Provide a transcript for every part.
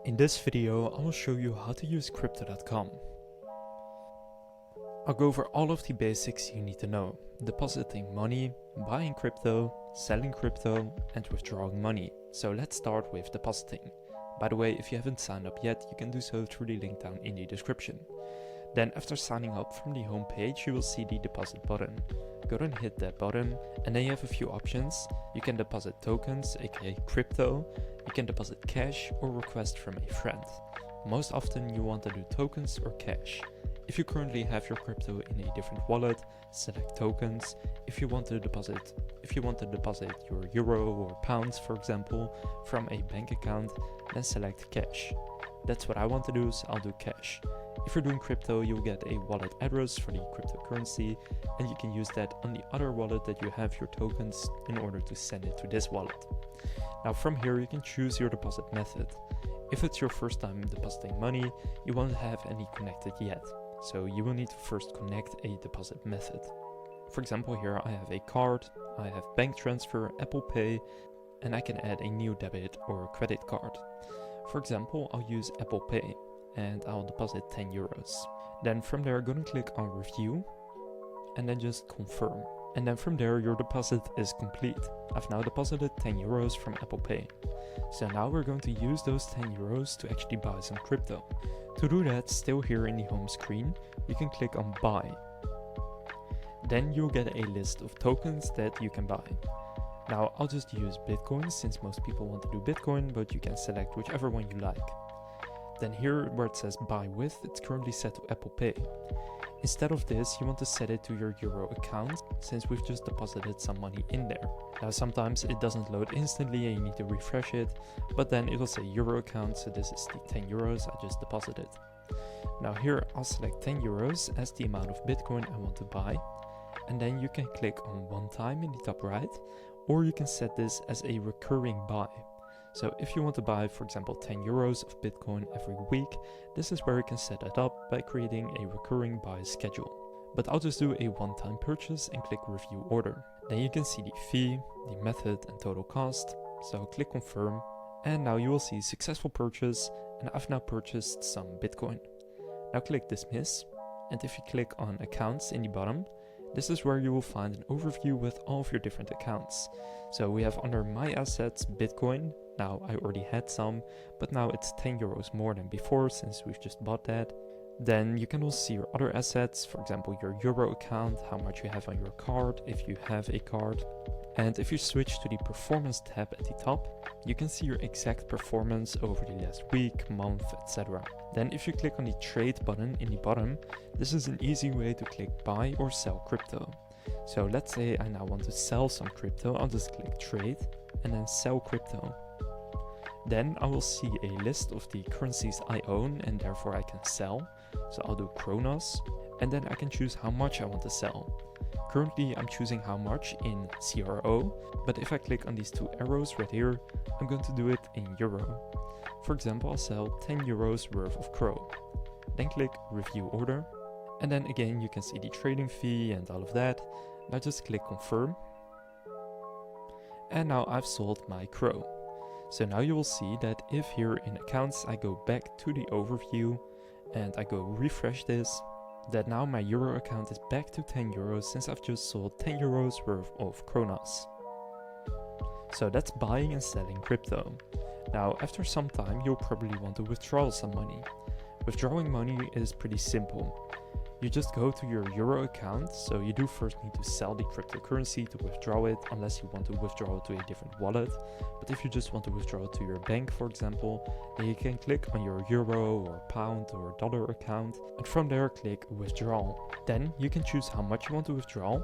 In this video, I will show you how to use Crypto.com. I'll go over all of the basics you need to know: depositing money, buying crypto, selling crypto, and withdrawing money. So let's start with depositing. By the way, if you haven't signed up yet, you can do so through the link down in the description. Then after signing up, from the home page you will see the deposit button. Go and hit that button, and then you have a few options. You can deposit tokens, aka crypto, you can deposit cash or request from a friend. Most often you want to do tokens or cash. If you currently have your crypto in a different wallet, select tokens. If you want to deposit your euro or pounds, for example, from a bank account, then select cash. That's what I want to do, so I'll do cash. If you're doing crypto, you'll get a wallet address for the cryptocurrency, and you can use that on the other wallet that you have your tokens in order to send it to this wallet. Now from here you can choose your deposit method. If it's your first time depositing money, you won't have any connected yet, so you will need to first connect a deposit method. For example, here I have a card, I have bank transfer, Apple Pay, and I can add a new debit or credit card. For example, I'll use Apple Pay and I'll deposit 10 euros. Then from there, go and click on review and then just confirm. And then from there, your deposit is complete. I've now deposited 10 euros from Apple Pay. So now we're going to use those 10 euros to actually buy some crypto. To do that, still here in the home screen, you can click on buy. Then you'll get a list of tokens that you can buy. Now I'll just use Bitcoin since most people want to do Bitcoin, but you can select whichever one you like. Then here where it says buy with, it's currently set to Apple Pay. Instead of this, you want to set it to your Euro account since we've just deposited some money in there. Now sometimes it doesn't load instantly and you need to refresh it, but then it'll say Euro account, so this is the 10 euros I just deposited. Now here I'll select 10 euros as the amount of Bitcoin I want to buy, and then you can click on one time in the top right, or you can set this as a recurring buy. So if you want to buy, for example, 10 euros of Bitcoin every week, this is where you can set that up by creating a recurring buy schedule. But I'll just do a one-time purchase and click review order. Then you can see the fee, the method and total cost. So click confirm, and now you will see successful purchase, and I've now purchased some Bitcoin. Now click dismiss, and if you click on accounts in the bottom, this is where you will find an overview with all of your different accounts. So we have under my assets Bitcoin. Now I already had some, but now it's 10 euros more than before since we've just bought that. Then you can also see your other assets, for example your Euro account, how much you have on your card if you have a card. And if you switch to the performance tab at the top, you can see your exact performance over the last week, month, etc. Then if you click on the trade button in the bottom, this is an easy way to click buy or sell crypto. So let's say I now want to sell some crypto, I'll just click trade and then sell crypto. Then I will see a list of the currencies I own and therefore I can sell. So I'll do Kronos, and then I can choose how much I want to sell. Currently I'm choosing how much in CRO, but if I click on these two arrows right here, I'm going to do it in euro. For example, I'll sell 10 euros worth of CRO. Then click review order, and then again you can see the trading fee and all of that. Now just click confirm, and now I've sold my CRO. So now you will see that if here in accounts I go back to the overview and I go refresh this, that now my Euro account is back to 10 euros since I've just sold 10 euros worth of Kronos. So that's buying and selling crypto. Now after some time you'll probably want to withdraw some money. Withdrawing money is pretty simple. You just go to your Euro account, so you do first need to sell the cryptocurrency to withdraw it, unless you want to withdraw it to a different wallet. But if you just want to withdraw it to your bank, for example, then you can click on your Euro or pound or dollar account, and from there click withdrawal. Then you can choose how much you want to withdraw.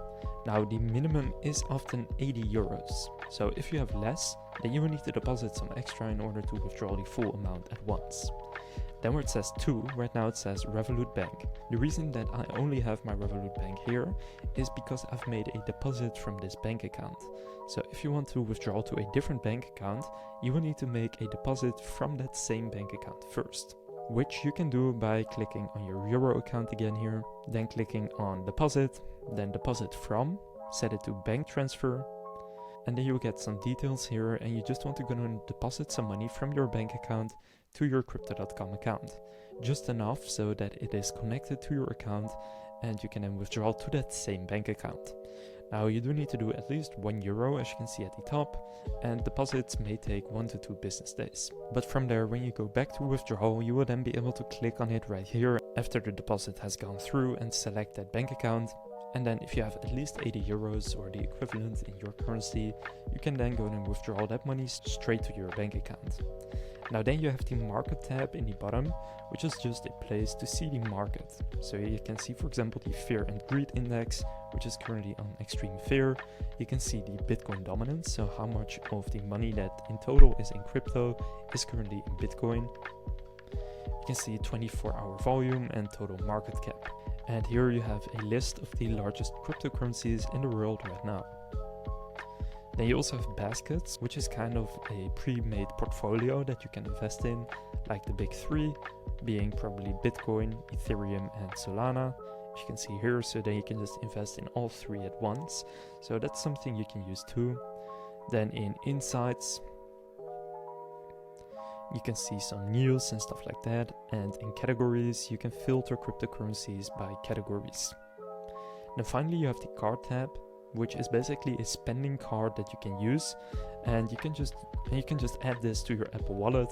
Now the minimum is often 80 euros. So if you have less, then you will need to deposit some extra in order to withdraw the full amount at once. Then where it says to, right now it says Revolut Bank. The reason that I only have my Revolut Bank here is because I've made a deposit from this bank account. So if you want to withdraw to a different bank account, you will need to make a deposit from that same bank account first, which you can do by clicking on your Euro account again here, then clicking on deposit, then deposit from, set it to bank transfer, and then you'll get some details here, and you just want to go and deposit some money from your bank account to your Crypto.com account. Just enough so that it is connected to your account and you can then withdraw to that same bank account. Now you do need to do at least €1, as you can see at the top, and deposits may take 1 to 2 business days. But from there, when you go back to withdrawal, you will then be able to click on it right here after the deposit has gone through and select that bank account. And then if you have at least €80 or the equivalent in your currency, you can then go and withdraw that money straight to your bank account. Now then you have the market tab in the bottom, which is just a place to see the market. So you can see, for example, the fear and greed index, which is currently on extreme fear. You can see the Bitcoin dominance, so how much of the money that in total is in crypto is currently in Bitcoin. You can see 24-hour volume and total market cap. And here you have a list of the largest cryptocurrencies in the world right now. Then you also have baskets, which is kind of a pre-made portfolio that you can invest in, like the big three, being probably Bitcoin, Ethereum, and Solana, as you can see here. So then you can just invest in all three at once. So that's something you can use too. Then in insights, you can see some news and stuff like that. And in categories, you can filter cryptocurrencies by categories. Then finally, you have the card tab, which is basically a spending card that you can use, and you can just add this to your Apple Wallet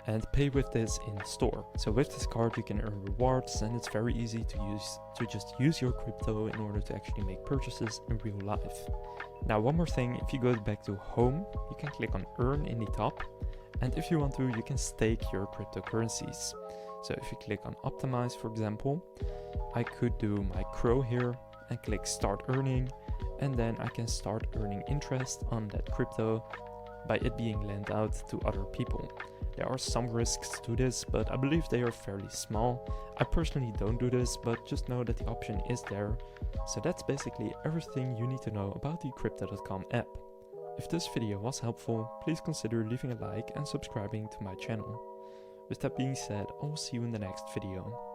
and pay with this in store. So with this card you can earn rewards, and it's very easy to just use your crypto in order to actually make purchases in real life. Now one more thing, if you go back to home, you can click on earn in the top, and if you want to, you can stake your cryptocurrencies. So if you click on optimize, for example, I could do my Crow here and click start earning, and then I can start earning interest on that crypto by it being lent out to other people. There are some risks to this, but I believe they are fairly small. I personally don't do this, but just know that the option is there. So that's basically everything you need to know about the Crypto.com app. If this video was helpful, please consider leaving a like and subscribing to my channel. With that being said, I will see you in the next video.